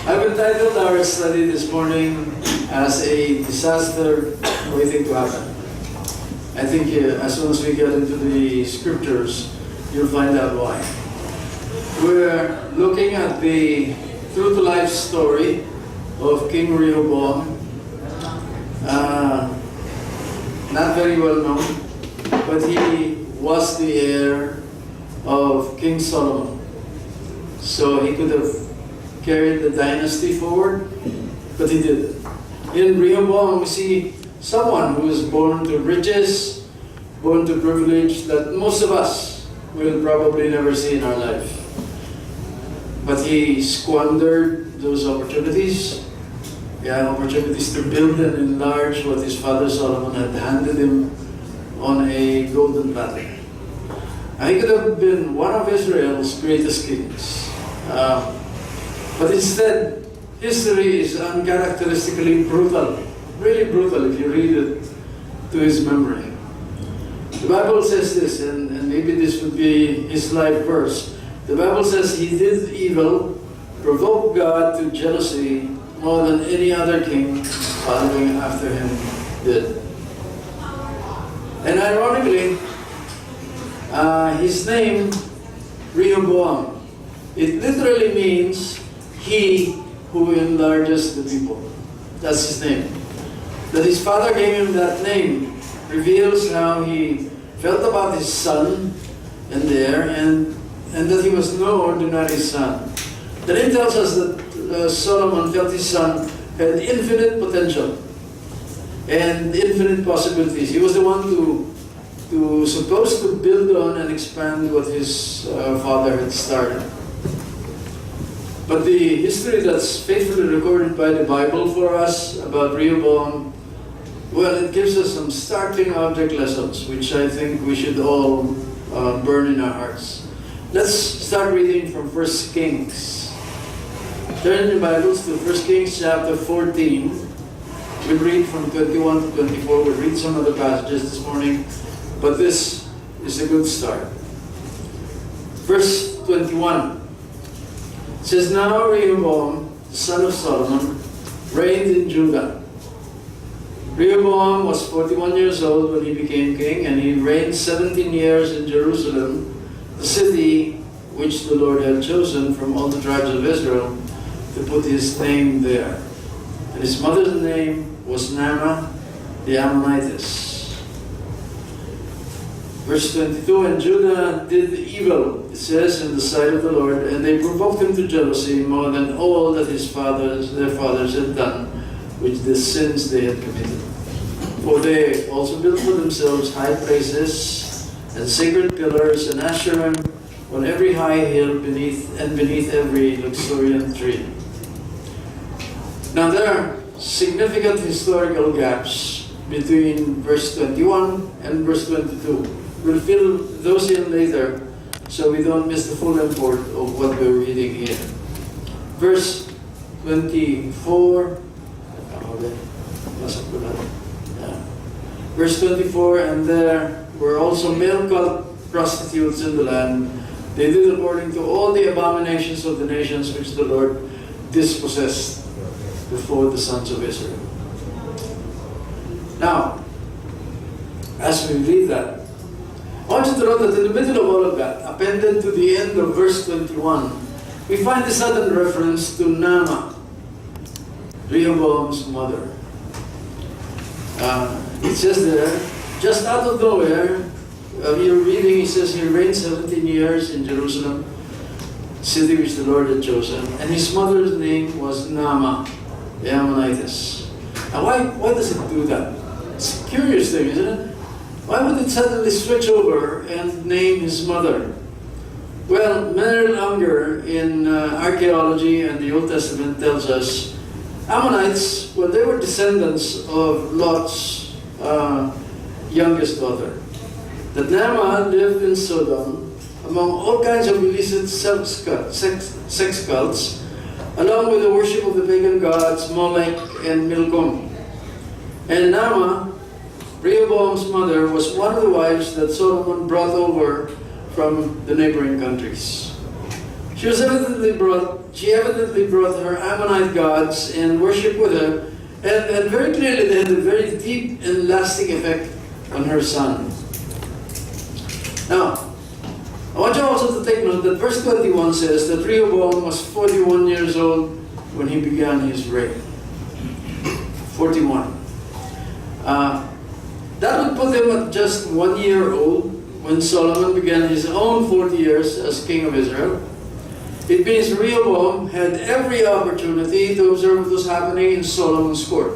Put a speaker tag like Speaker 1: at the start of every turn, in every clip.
Speaker 1: I've entitled our study this morning as a disaster waiting to happen. I think as soon as we get into the scriptures, you'll find out why. We're looking at the true-to-life story of King Rehoboam. Not very well known, but he was the heir of King Solomon. So he could have carried the dynasty forward, but he didn't. In Rehoboam, we see someone who is born to riches, born to privilege that most of us will probably never see in our life. But he squandered those opportunities. He had opportunities to build and enlarge what his father Solomon had handed him on a golden platter. And he could have been one of Israel's greatest kings. But instead, history is uncharacteristically brutal, really brutal if you read it to his memory. The Bible says this, and maybe this would be his life verse. The Bible says he did evil, provoked God to jealousy more than any other king following after him did. And ironically, his name, Rehoboam, it literally means he who enlarges the people. That's his name. That his father gave him that name reveals how he felt about his son and heir, and that he was no ordinary son. The name tells us that Solomon felt his son had infinite potential and infinite possibilities. He was the one supposed to build on and expand what his father had started. But the history that's faithfully recorded by the Bible for us about Rehoboam, well, it gives us some startling object lessons, which I think we should all burn in our hearts. Let's start reading from 1 Kings. Turn your Bibles to 1 Kings chapter 14. We'll read from 21 to 24. We'll read some other passages this morning, but this is a good start. Verse 21. It says, Now Rehoboam, the son of Solomon, reigned in Judah. Rehoboam was 41 years old when he became king, and he reigned 17 years in Jerusalem, the city which the Lord had chosen from all the tribes of Israel to put his name there. And his mother's name was Naamah the Ammonitess. Verse 22, And Judah did evil, it says, in the sight of the Lord, and they provoked him to jealousy more than all that their fathers had done, which the sins they had committed. For they also built for themselves high places and sacred pillars and Asherim on every high hill beneath every luxuriant tree. Now there are significant historical gaps between verse 21 and verse 22. We'll fill those in later so we don't miss the full import of what we're reading here. Verse 24. Verse 24, And there were also male cult prostitutes in the land. They did according to all the abominations of the nations which the Lord dispossessed before the sons of Israel. Now, as we read that, I want you to note that in the middle of all of that, appended to the end of verse 21, we find a sudden reference to Naamah, Rehoboam's mother. It says there, just out of nowhere, you're reading, it says he reigned 17 years in Jerusalem, city which the Lord had chosen, and his mother's name was Naamah the Ammonitess. Now why does it do that? It's a curious thing, isn't it? Why would it suddenly switch over and name his mother? Well, Meneral Unger in archaeology and the Old Testament tells us Ammonites, well, they were descendants of Lot's youngest daughter. That Naamah lived in Sodom among all kinds of illicit sex cults, along with the worship of the pagan gods Molech and Milcom. And Naamah, Rehoboam's mother, was one of the wives that Solomon brought over from the neighboring countries. She evidently brought her Ammonite gods and worshipped with her, and very clearly they had a very deep and lasting effect on her son. Now, I want you also to take note that verse 21 says that Rehoboam was 41 years old when he began his reign. 41. That would put him at just 1 year old when Solomon began his own 40 years as king of Israel. It means Rehoboam had every opportunity to observe what was happening in Solomon's court.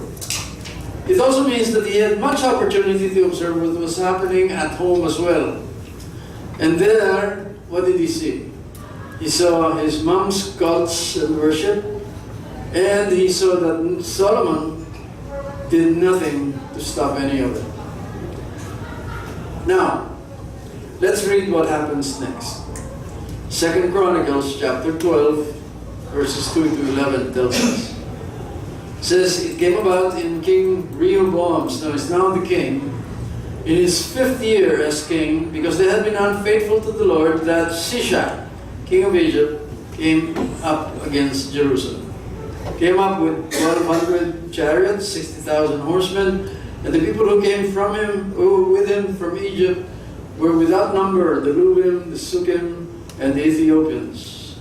Speaker 1: It also means that he had much opportunity to observe what was happening at home as well. And there, what did he see? He saw his mom's cults and worship, and he saw that Solomon did nothing to stop any of it. Now, let's read what happens next. 2 Chronicles chapter 12, verses 2 to 11 tells us. It says, it came about in King Rehoboam's, now he's now the king, in his 5th year as king, because they had been unfaithful to the Lord, that Shishak, king of Egypt, came up against Jerusalem. Came up with 1,200 chariots, 60,000 horsemen, and the people who came with him from Egypt were without number, the Lubim, the Sukkim, and the Ethiopians.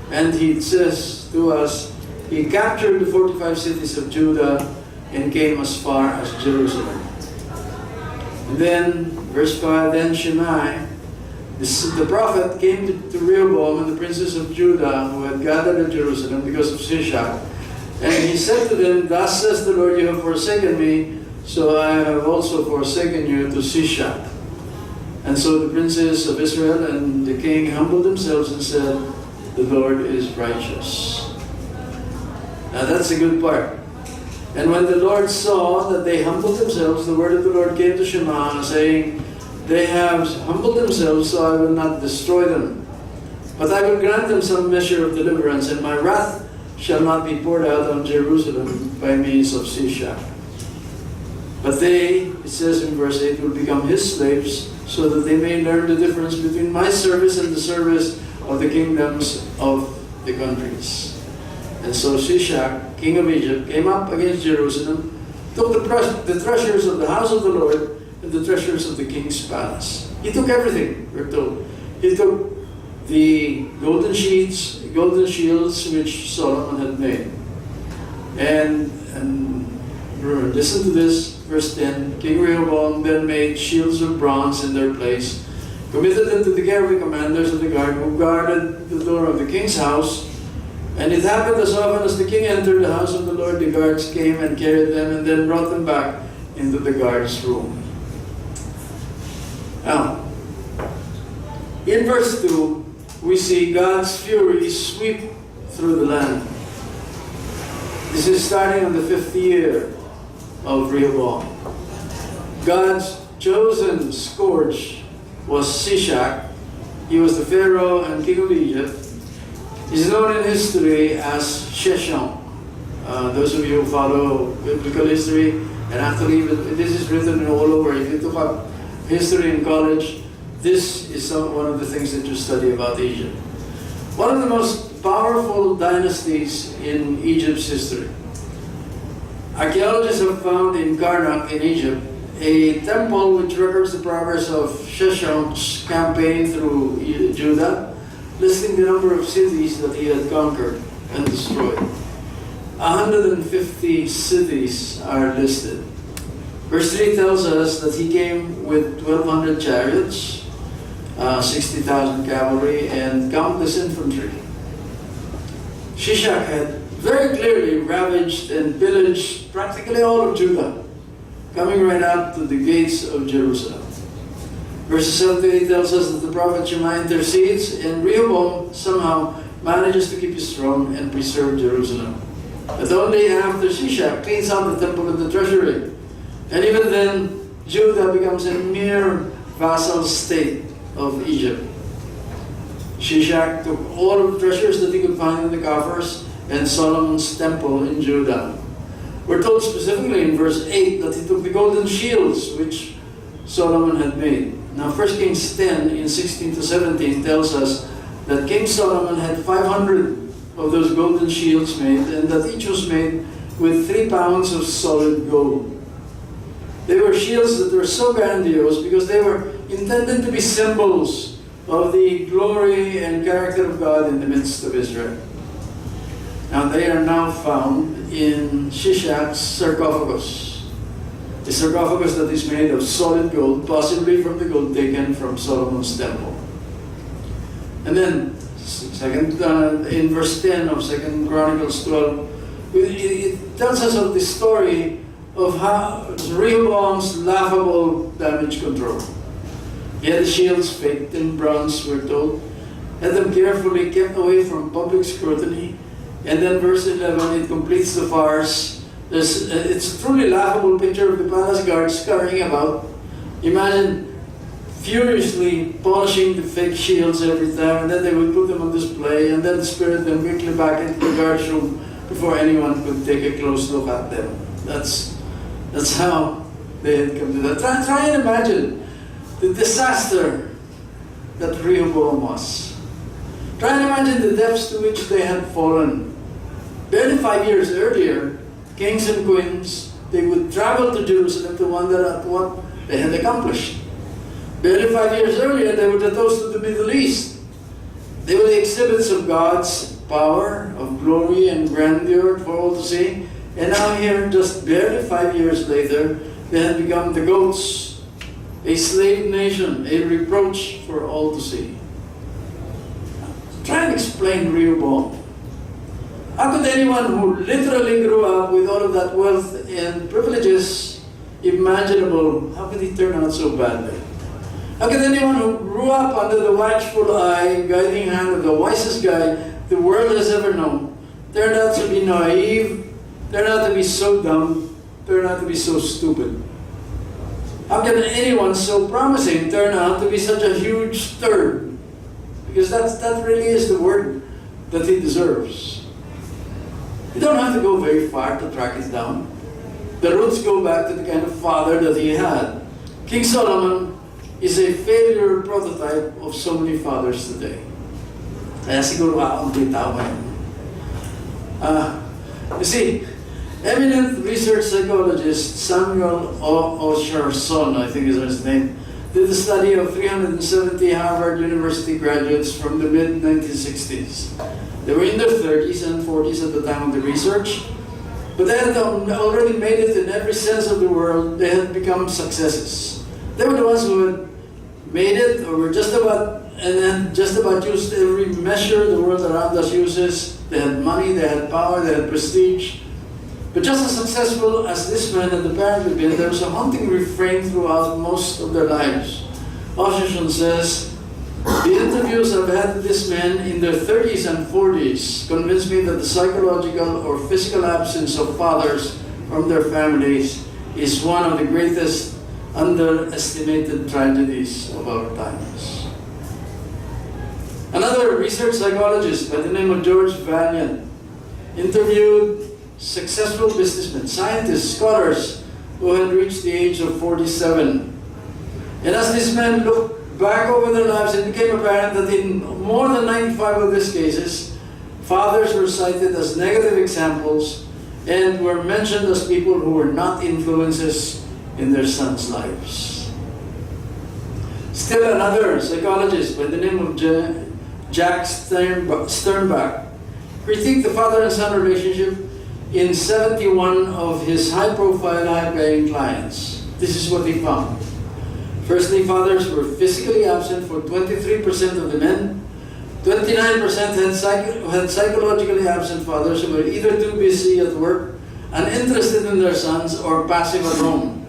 Speaker 1: And he says to us, he captured the 45 cities of Judah and came as far as Jerusalem. And then, verse 5, then Shimei, the prophet, came to Rehoboam and the princes of Judah who had gathered at Jerusalem because of Shishak. And he said to them, thus says the Lord, you have forsaken me, so I have also forsaken you to Shishak. And so the princes of Israel and the king humbled themselves and said, the Lord is righteous. Now that's a good part. And when the Lord saw that they humbled themselves, the word of the Lord came to Shema, saying, they have humbled themselves, so I will not destroy them. But I will grant them some measure of deliverance, and my wrath shall not be poured out on Jerusalem by means of Shishak. But they, it says in verse 8, will become his slaves, so that they may learn the difference between my service and the service of the kingdoms of the countries. And so Shishak, king of Egypt, came up against Jerusalem, took the treasures of the house of the Lord and the treasures of the king's palace. He took everything, we're told. He took the golden sheets, golden shields which Solomon had made. And remember, listen to this. Verse 10, King Rehoboam then made shields of bronze in their place, committed them to the care of the commanders of the guard who guarded the door of the king's house. And it happened as often as the king entered the house of the Lord, the guards came and carried them and then brought them back into the guard's room. Now, in verse 2, we see God's fury sweep through the land. This is starting on the 5th year of Rehoboam. God's chosen scourge was Shishak. He was the Pharaoh and king of Egypt. He's known in history as Sheshon. Those of you who follow biblical history, and actually this is written all over. If you took up history in college, this is one of the things that you study about Egypt. One of the most powerful dynasties in Egypt's history. Archaeologists have found in Karnak in Egypt a temple which records the progress of Sheshon's campaign through Judah, listing the number of cities that he had conquered and destroyed. 150 cities are listed. Verse 3 tells us that he came with 1,200 chariots, 60,000 cavalry, and countless infantry. Shishak had very clearly ravaged and pillaged practically all of Judah, coming right up to the gates of Jerusalem. Verse 7 to 8 tells us that the prophet Shema intercedes, and Rehoboam somehow manages to keep his throne and preserve Jerusalem. But only after Shishak cleans out the temple and the treasury. And even then, Judah becomes a mere vassal state of Egypt. Shishak took all of the treasures that he could find in the coffers and Solomon's temple in Judah. We're told specifically in verse 8 that he took the golden shields which Solomon had made. Now 1 Kings 10 in 16 to 17 tells us that King Solomon had 500 of those golden shields made, and that each was made with 3 pounds of solid gold. They were shields that were so grandiose because they were intended to be symbols of the glory and character of God in the midst of Israel. Now they are now found in Shishak's sarcophagus. A sarcophagus that is made of solid gold, possibly from the gold taken from Solomon's temple. And then, in verse 10 of 2 Chronicles 12, it tells us of the story of how Rehoboam's laughable damage control. He had the shields faked in bronze, we're told, had them carefully kept away from public scrutiny, and then verse 11, it completes the farce. It's a truly laughable picture of the palace guards scurrying about. Imagine furiously polishing the fake shields every time, and then they would put them on display, and then spirit them quickly back into the guard's room before anyone could take a close look at them. That's how they had come to that. Try and imagine the disaster that Rehoboam was. Try and imagine the depths to which they had fallen. Barely 5 years earlier, kings and queens, they would travel to Jerusalem to wonder at what they had accomplished. Barely 5 years earlier, they were the toast of the Middle East. They were the exhibits of God's power, of glory and grandeur for all to see. And now here, just barely 5 years later, they had become the goats, a slave nation, a reproach for all to see. Try and explain Rehoboam. How could anyone who literally grew up with all of that wealth and privileges imaginable, how could he turn out so badly? How could anyone who grew up under the watchful eye, guiding hand of the wisest guy the world has ever known, turn out to be naive, turn out to be so dumb, turn out to be so stupid? How can anyone so promising turn out to be such a huge turd? Because that really is the word that he deserves. You don't have to go very far to track it down. The roots go back to the kind of father that he had. King Solomon is a failure prototype of so many fathers today. Kaya siguro akong bitaw ngayon. You see, eminent research psychologist Samuel Osherson, I think is his name, did a study of 370 Harvard University graduates from the mid-1960s. They were in their 30s and 40s at the time of the research, but they had already made it in every sense of the word. They had become successes. They were the ones who had made it, or were just about used every measure the world around us uses. They had money, they had power, they had prestige. But just as successful as this man had apparently been, there was a haunting refrain throughout most of their lives. Osherson says, the interviews I've had with this man in their 30s and 40s convinced me that the psychological or physical absence of fathers from their families is one of the greatest underestimated tragedies of our times. Another research psychologist by the name of George Valiant interviewed successful businessmen, scientists, scholars who had reached the age of 47. And as these men looked back over their lives, it became apparent that in more than 95 of these cases, fathers were cited as negative examples and were mentioned as people who were not influences in their sons' lives. Still another psychologist by the name of Jack Sternbach critiqued the father and son relationship in 71 of his high-profile, high-paying clients. This is what he found. Firstly, fathers were physically absent for 23% of the men. 29% had psychologically absent fathers who were either too busy at work, uninterested in their sons, or passive at home.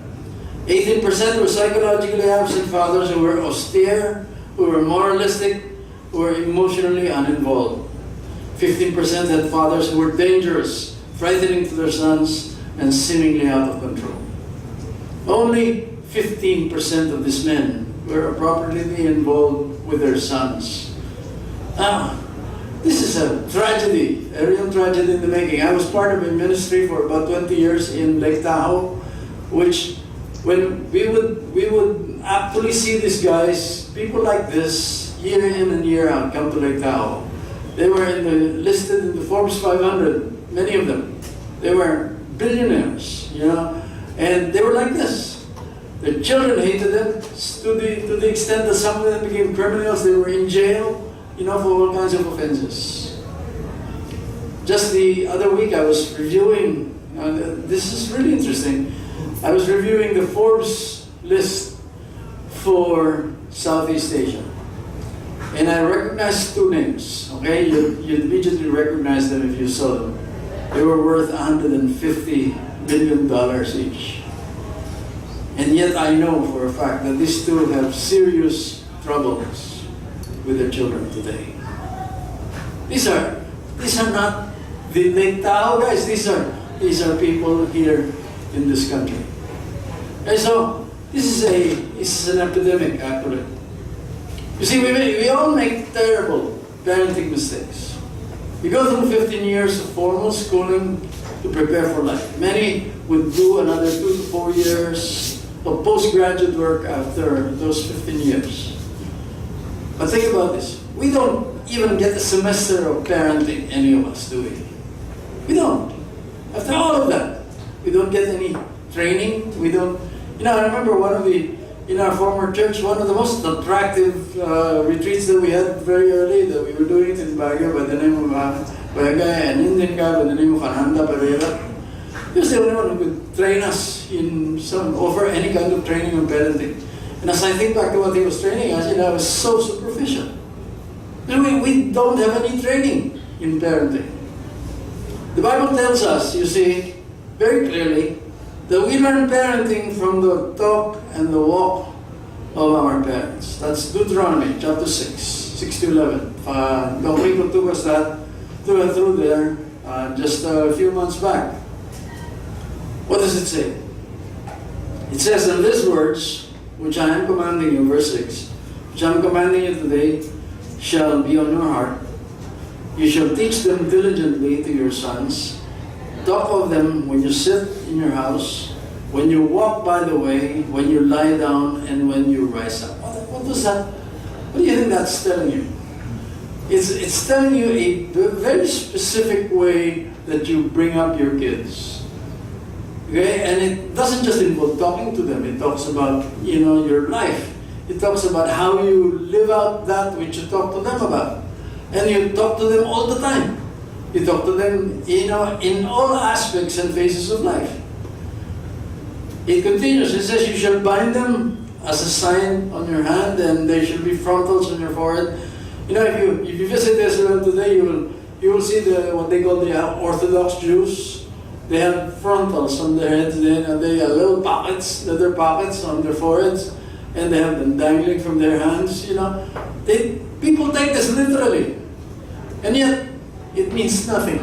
Speaker 1: 18% were psychologically absent fathers who were austere, who were moralistic, who were emotionally uninvolved. 15% had fathers who were dangerous, frightening to their sons, and seemingly out of control. Only 15% of these men were appropriately involved with their sons. Now, this is a tragedy, a real tragedy in the making. I was part of a ministry for about 20 years in Lake Tahoe, which when we would actually see these guys, people like this, year in and year out, come to Lake Tahoe. They were listed in the Forbes 500, many of them. They were billionaires, you know, and they were like this. Their children hated them to the extent that some of them became criminals. They were in jail, you know, for all kinds of offenses. Just the other week I was reviewing, this is really interesting, I was reviewing the Forbes list for Southeast Asia. And I recognized two names, okay? You'd immediately recognize them if you saw them. They were worth $150 billion each. And yet I know for a fact that these two have serious troubles with their children today. These are not the Lake Tahoe guys. These are people here in this country. And so this is an epidemic, actually. You see, we all make terrible parenting mistakes. We go through 15 years of formal schooling to prepare for life. Many would do another 2 to 4 years of postgraduate work after those 15 years. But think about this. We don't even get a semester of parenting, any of us, do we? We don't. After all of that, we don't get any training. We don't. You know, I remember in our former church, one of the most attractive retreats that we had very early, that we were doing it in Baguio by the name of by a guy, an Indian guy by the name of Ananda Pereira. He was the only one who could train us offer any kind of training on parenting. And as I think back to what he was training us, I was so superficial. We don't have any training in parenting. The Bible tells us, you see, very clearly, that we learn parenting from the talk and the walk of our parents. That's Deuteronomy chapter 6 to 11. Dr. Rico took us through there just a few months back. What does it say? It says, "And these words, which I am commanding you," verse 6, "which I am commanding you today, shall be on your heart. You shall teach them diligently to your sons. Talk of them when you sit in your house, when you walk by the way, when you lie down, and when you rise up." What does that? What do you think that's telling you? It's telling you a very specific way that you bring up your kids. Okay, and it doesn't just involve talking to them. It talks about, your life. It talks about how you live out that which you talk to them about, and you talk to them all the time. You talk to them, in all aspects and phases of life. It continues. It says, "You shall bind them as a sign on your hand, and they shall be frontals on your forehead." If you visit Israel today, you will see what they call the Orthodox Jews. They have frontals on their heads. They have little pockets, leather pockets on their foreheads, and they have them dangling from their hands. People take this literally, and yet it means nothing.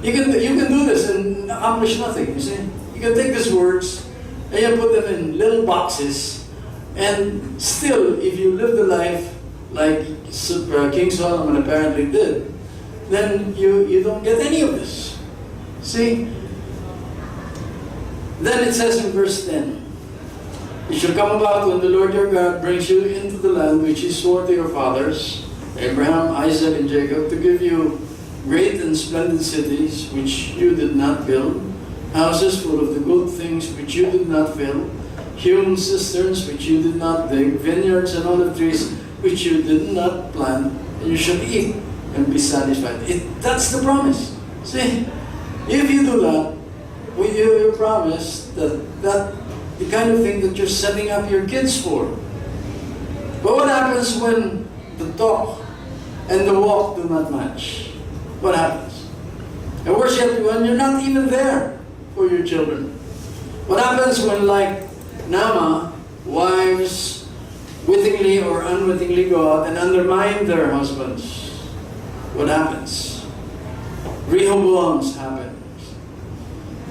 Speaker 1: You can do this and accomplish nothing. You see, you can take these words and you put them in little boxes, and still, if you live the life like King Solomon apparently did, then you don't get any of this. See? Then it says in verse 10, "It shall come about when the Lord your God brings you into the land which he swore to your fathers, Abraham, Isaac, and Jacob, to give you great and splendid cities which you did not build, houses full of the good things which you did not fill, hewn cisterns which you did not dig, vineyards and olive trees which you did not plant, and you shall eat and be satisfied." That's the promise. See? If you do that, you promise that the kind of thing that you're setting up your kids for. But what happens when the talk and the walk do not match? What happens? And worse yet, when you're not even there for your children. What happens when, like Nama, wives wittingly or unwittingly go out and undermine their husbands? What happens? Rehoboams happen.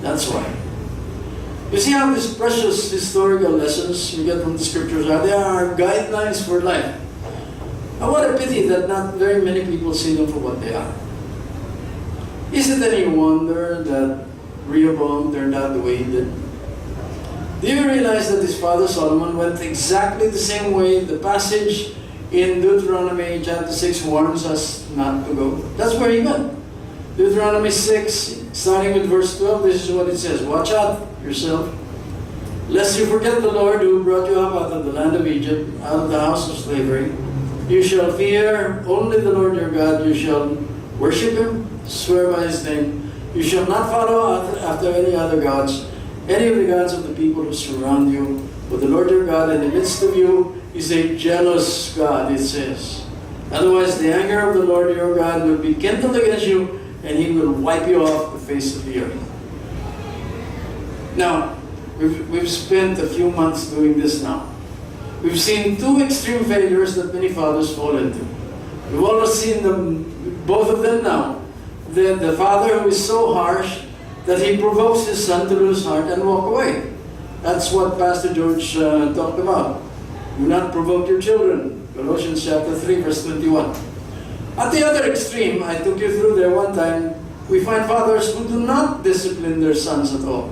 Speaker 1: That's why. You see how these precious historical lessons we get from the scriptures are? They are guidelines for life. And what a pity that not very many people see them for what they are. Is it any wonder that Rehoboam turned out the way he did? Do you realize that his father Solomon went exactly the same way the passage in Deuteronomy chapter 6 warns us not to go. That's where he went. Deuteronomy 6, starting with verse 12, this is what it says. Watch out yourself, lest you forget the Lord who brought you up out of the land of Egypt, out of the house of slavery. You shall fear only the Lord your God. You shall worship him, swear by his name. You shall not follow after any other gods, any of the gods of the people who surround you. For the Lord your God in the midst of you is a jealous God, it says. Otherwise the anger of the Lord your God will be kindled against you, and he will wipe you off the face of the earth. Now, we've spent a few months doing this now. We've seen two extreme failures that many fathers fall into. We've always seen both of them now. The father who is so harsh that he provokes his son to lose heart and walk away. That's what Pastor George talked about. Do not provoke your children. Colossians chapter 3, verse 21. At the other extreme, I took you through there one time, we find fathers who do not discipline their sons at all.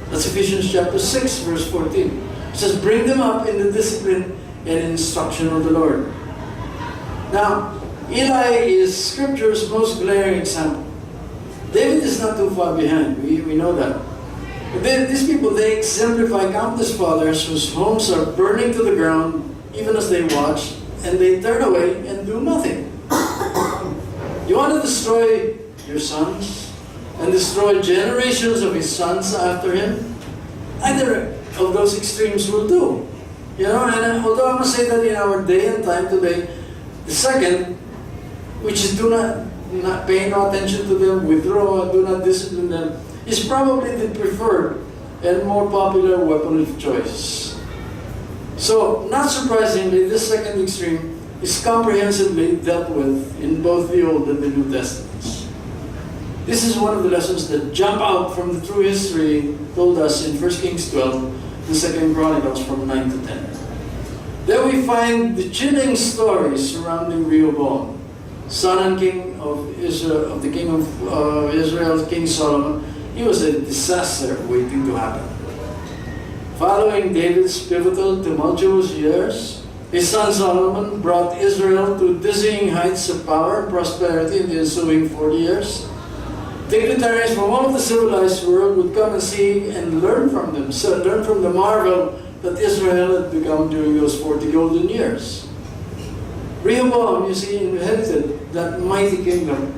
Speaker 1: That's Ephesians chapter 6, verse 14. It says, bring them up in the discipline and instruction of the Lord. Now, Eli is Scripture's most glaring example. David is not too far behind. We know that. But these people, they exemplify countless fathers whose homes are burning to the ground even as they watch, and they turn away and do nothing. You want to destroy your sons and destroy generations of his sons after him? Either of those extremes will do. You know, and although I must say that in our day and time today, the second, which is do not pay no attention to them, withdraw, do not discipline them, is probably the preferred and more popular weapon of choice. So, not surprisingly, this second extreme is comprehensively dealt with in both the Old and the New Testaments. This is one of the lessons that jump out from the true history told us in 1 Kings 12 and 2 Chronicles from 9 to 10. There we find the chilling stories surrounding Rehoboam, son and king of Israel, of the king of Israel, King Solomon. He was a disaster waiting to happen. Following David's pivotal, tumultuous years, his son Solomon brought Israel to dizzying heights of power and prosperity in the ensuing 40 years. Dignitaries from all of the civilized world would come and see and learn from them, learn from the marvel that Israel had become during those 40 golden years. Rehoboam, you see, inherited that mighty kingdom.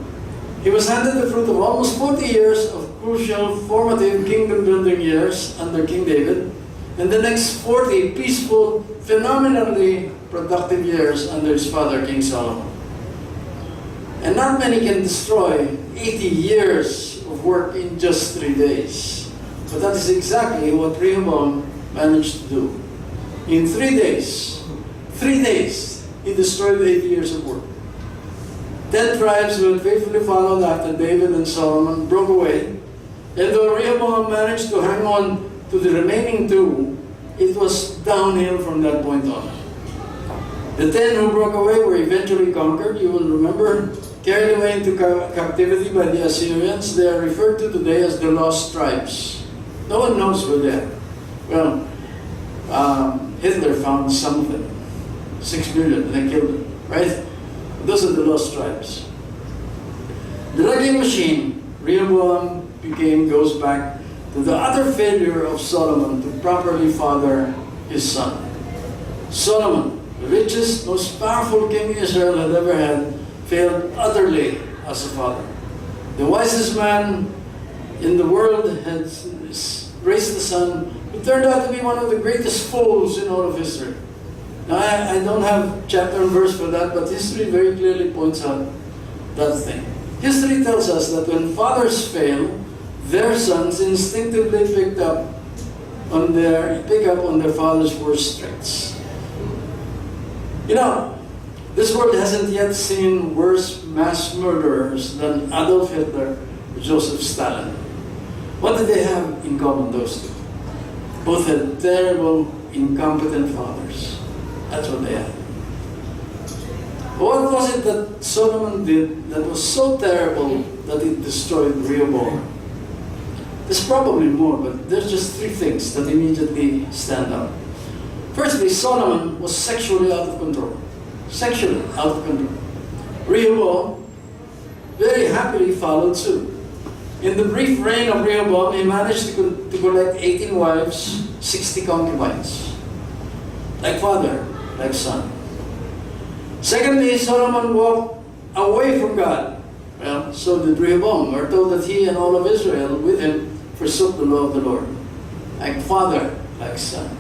Speaker 1: He was handed the fruit of almost 40 years of crucial, formative kingdom-building years under King David, and the next 40 peaceful, phenomenally productive years under his father, King Solomon. And not many can destroy 80 years of work in just 3 days. But that is exactly what Rehoboam managed to do. In 3 days, he destroyed 80 years of work. 10 tribes who had faithfully followed after David and Solomon broke away. And though Rehoboam managed to hang on to the remaining 2, it was downhill from that point on. The 10 who broke away were eventually conquered, you will remember, carried away into captivity by the Assyrians. They are referred to today as the lost tribes. No one knows where they are. Well, Hitler found some of them, 6 million, and they killed them, right? Those are the lost tribes. The wrecking machine, Rehoboam goes back to the utter failure of Solomon to properly father his son. Solomon, the richest, most powerful king Israel had ever had, failed utterly as a father. The wisest man in the world had raised a son who turned out to be one of the greatest fools in all of history. Now, I don't have chapter and verse for that, but history very clearly points out that thing. History tells us that when fathers fail, their sons instinctively pick up on their father's worst traits. You know, this world hasn't yet seen worse mass murderers than Adolf Hitler or Joseph Stalin. What did they have in common, those two? Both had terrible, incompetent fathers. That's what they had. What was it that Solomon did that was so terrible that it destroyed Rehoboam? There's probably more, but there's just 3 things that immediately stand out. Firstly, Solomon was sexually out of control. sexually out of control. Rehoboam very happily followed suit. In the brief reign of Rehoboam, he managed to collect 18 wives, 60 concubines. Like father, like son. Secondly, Solomon walked away from God. Well, so did Rehoboam. We're told that he and all of Israel with him forsook the law of the Lord. Like father, like son.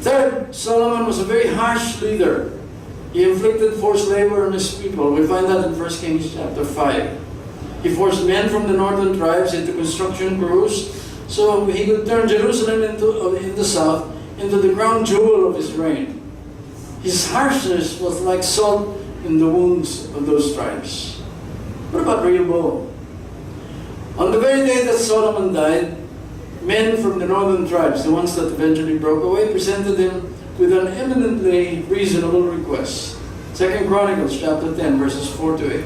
Speaker 1: Third, Solomon was a very harsh leader. He inflicted forced labor on his people. We find that in 1 Kings chapter 5. He forced men from the northern tribes into construction crews so he could turn Jerusalem in the south into the crown jewel of his reign. His harshness was like salt in the wounds of those tribes. What about Rehoboam? On the very day that Solomon died, men from the northern tribes, the ones that eventually broke away, presented him with an eminently reasonable request. 2 Chronicles chapter 10, verses 4 to 8.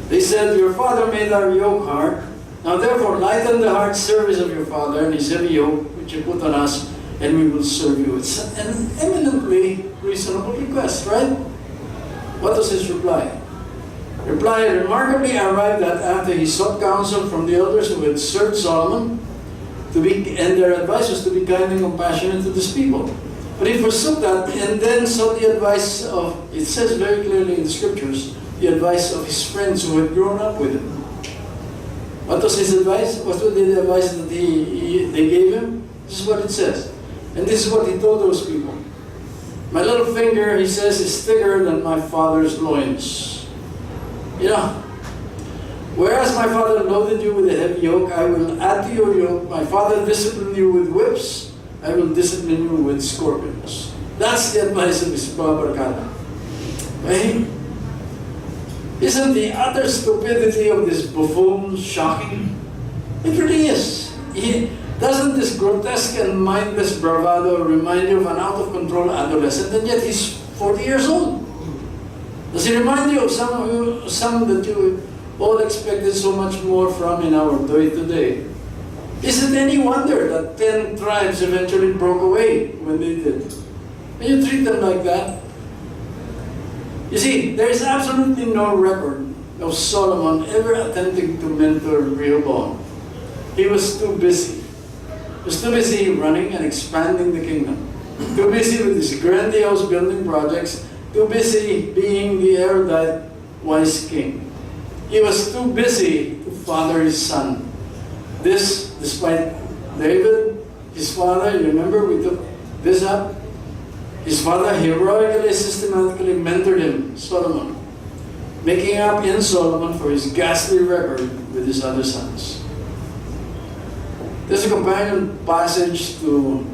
Speaker 1: They said, "Your father made our yoke hard. Now therefore lighten the hard service of your father and his heavy yoke, which you put on us, and we will serve you." It's an eminently reasonable request, right? What was his reply? Reply remarkably arrived at after he sought counsel from the elders who had served Solomon, and their advice was to be kind and compassionate to this people. But he forsook that and then sought the advice of, it says very clearly in the scriptures, the advice of his friends who had grown up with him. What was his advice? What was the advice that they gave him? This is what it says. And this is what he told those people. "My little finger," he says, "is thicker than my father's loins." You know, whereas my father loaded you with a heavy yoke, I will add to your yoke. My father disciplined you with whips, I will discipline you with scorpions. That's the advice of his Barkada. Right? Isn't the utter stupidity of this buffoon shocking? It really is. Doesn't this grotesque and mindless bravado remind you of an out-of-control adolescent, and yet he's 40 years old? Does he remind you of some that you all expected so much more from in our day today? Is it any wonder that 10 tribes eventually broke away when they did? And you treat them like that? You see, there is absolutely no record of Solomon ever attempting to mentor Rehoboam. He was too busy. He was too busy running and expanding the kingdom. Too busy with his grandiose building projects. Too busy being the erudite, wise king. He was too busy to father his son. This, despite David, his father, you remember we took this up? His father heroically, systematically mentored him, Solomon, making up in Solomon for his ghastly record with his other sons. There's a companion passage to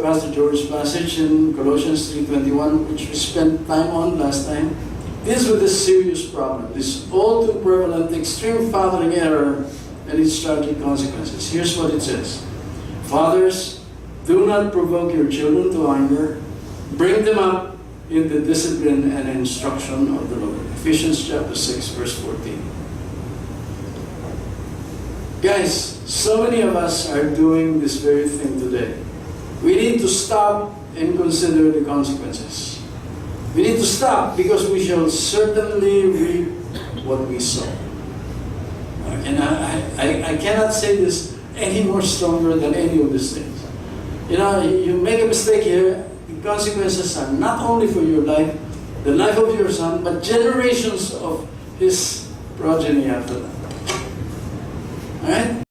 Speaker 1: Pastor George's passage in Colossians 3:21, which we spent time on last time. Deals with this serious problem, this all too prevalent extreme fathering error and its tragic consequences. Here's what it says. "Fathers, do not provoke your children to anger. Bring them up in the discipline and instruction of the Lord." Ephesians chapter 6, verse 14. Guys, so many of us are doing this very thing today. We need to stop and consider the consequences. We need to stop because we shall certainly reap what we sow. And I cannot say this any more stronger than any of these things. You know, you make a mistake here, the consequences are not only for your life, the life of your son, but generations of his progeny after that. Alright?